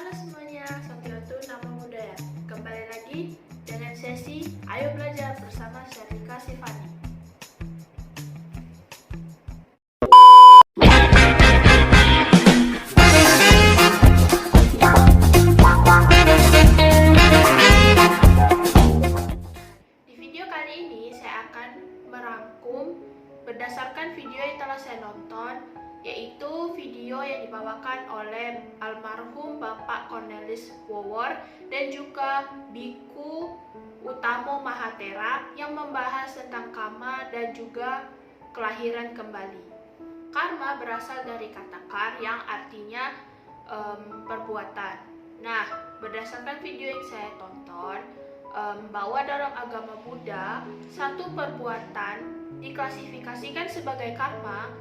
Halo semuanya, Saudatu Nama Muda ya. Kembali lagi dengan sesi Ayo Belajar bersama Syarika Sifani. Di video kali ini saya akan merangkum berdasarkan video yang telah saya nonton, yaitu video yang dibawakan oleh almarhum Bapak Cornelis Wowor dan juga Biku Utamo Mahatera yang membahas tentang karma dan juga kelahiran kembali. Karma berasal dari kata kar yang artinya perbuatan. Nah, berdasarkan video yang saya tonton, bahwa dalam agama Buddha, satu perbuatan diklasifikasikan sebagai karma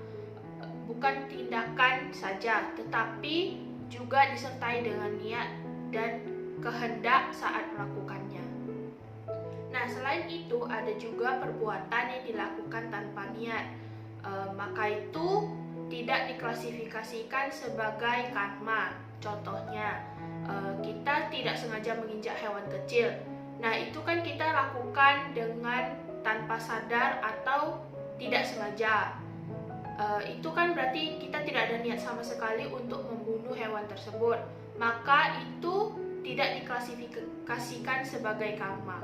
bukan tindakan saja, tetapi juga disertai dengan niat dan kehendak saat melakukannya. Nah, selain itu ada juga perbuatan yang dilakukan tanpa niat, maka itu tidak diklasifikasikan sebagai karma. Contohnya, kita tidak sengaja menginjak hewan kecil. Nah, itu kan kita lakukan dengan tanpa sadar atau tidak sengaja. Itu kan berarti kita tidak ada niat sama sekali untuk membunuh hewan tersebut. Maka itu tidak diklasifikasikan sebagai karma.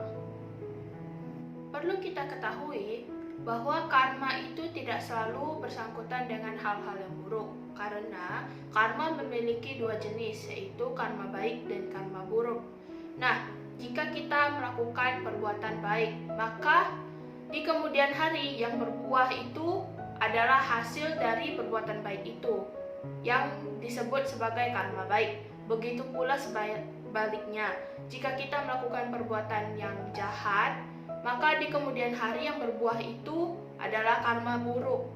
Perlu kita ketahui bahwa karma itu tidak selalu bersangkutan dengan hal-hal yang buruk, karena karma memiliki dua jenis, yaitu karma baik dan karma buruk. Nah, jika kita melakukan perbuatan baik, maka di kemudian hari yang berbuah itu adalah hasil dari perbuatan baik itu, yang disebut sebagai karma baik. Begitu pula sebaliknya, jika kita melakukan perbuatan yang jahat, maka di kemudian hari yang berbuah itu adalah karma buruk.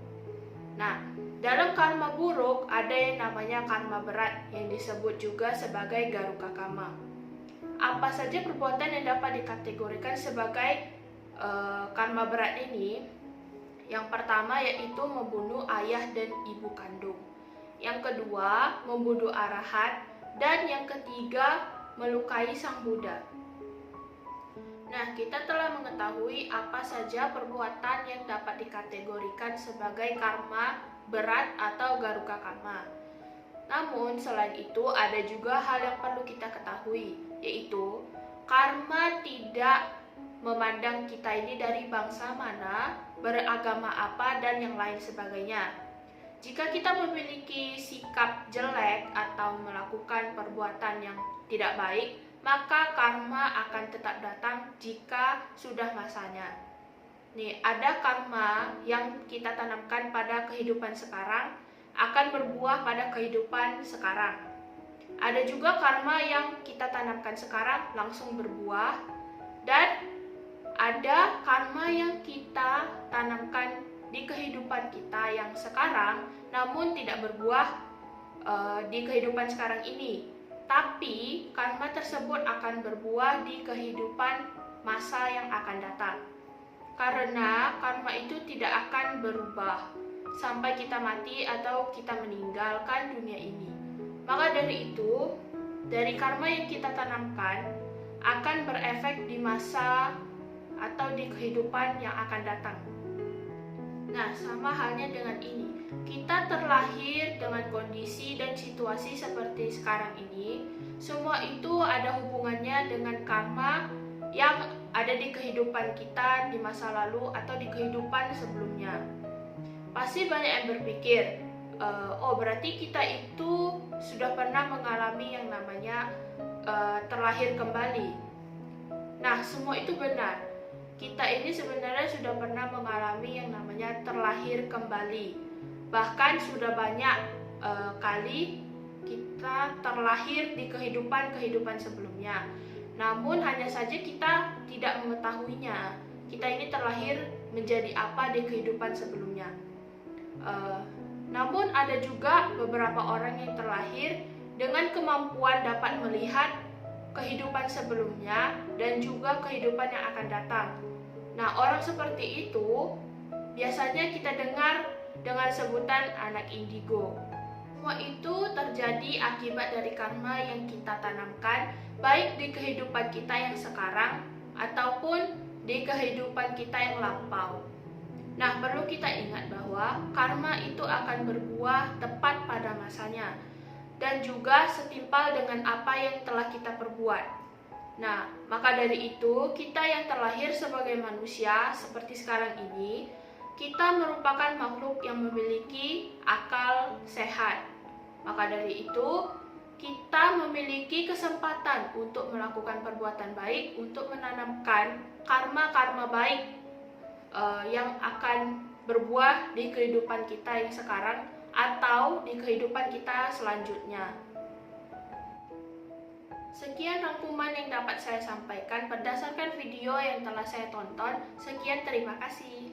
Nah, dalam karma buruk ada yang namanya karma berat, yang disebut juga sebagai garuka karma. Apa saja perbuatan yang dapat dikategorikan sebagai karma berat ini? Yang pertama yaitu membunuh ayah dan ibu kandung. Yang kedua, membunuh arahat. Dan yang ketiga, melukai sang Buddha. Nah, kita telah mengetahui apa saja perbuatan yang dapat dikategorikan sebagai karma berat atau garuka karma. Namun, selain itu ada juga hal yang perlu kita ketahui, yaitu karma tidak memandang kita ini dari bangsa mana, beragama apa, dan yang lain sebagainya. Jika kita memiliki sikap jelek atau melakukan perbuatan yang tidak baik, maka karma akan tetap datang jika sudah masanya. Nih, ada karma yang kita tanamkan pada kehidupan sekarang akan berbuah pada kehidupan sekarang. Ada juga karma yang kita tanamkan sekarang langsung berbuah, dan ada karma yang kita tanamkan di kehidupan kita yang sekarang namun tidak berbuah di kehidupan sekarang ini. Tapi karma tersebut akan berbuah di kehidupan masa yang akan datang. Karena karma itu tidak akan berubah sampai kita mati atau kita meninggalkan dunia ini. Maka dari itu, dari karma yang kita tanamkan akan berefek di masa atau di kehidupan yang akan datang. Nah, sama halnya dengan ini. Kita terlahir dengan kondisi dan situasi seperti sekarang ini. Semua itu ada hubungannya dengan karma yang ada di kehidupan kita di masa lalu atau di kehidupan sebelumnya. Pasti banyak yang berpikir, oh berarti kita itu sudah pernah mengalami yang namanya terlahir kembali. Nah, semua itu benar. Kita ini sebenarnya sudah pernah mengalami yang namanya terlahir kembali. Bahkan sudah banyak kali kita terlahir di kehidupan sebelumnya. Namun hanya saja kita tidak mengetahuinya. Kita ini terlahir menjadi apa di kehidupan sebelumnya. Namun ada juga beberapa orang yang terlahir dengan kemampuan dapat melihat kehidupan sebelumnya dan juga kehidupan yang akan datang. Nah, orang seperti itu biasanya kita dengar dengan sebutan anak indigo. Semua itu terjadi akibat dari karma yang kita tanamkan, baik di kehidupan kita yang sekarang ataupun di kehidupan kita yang lampau. Nah, perlu kita ingat bahwa karma itu akan berbuah tepat pada masanya dan juga setimpal dengan apa yang telah kita perbuat. Nah, maka dari itu, kita yang terlahir sebagai manusia seperti sekarang ini, kita merupakan makhluk yang memiliki akal sehat. Maka dari itu, kita memiliki kesempatan untuk melakukan perbuatan baik, untuk menanamkan karma-karma baik yang akan berbuah di kehidupan kita yang sekarang atau di kehidupan kita selanjutnya. Sekian rangkuman yang dapat saya sampaikan berdasarkan video yang telah saya tonton. Sekian, terima kasih.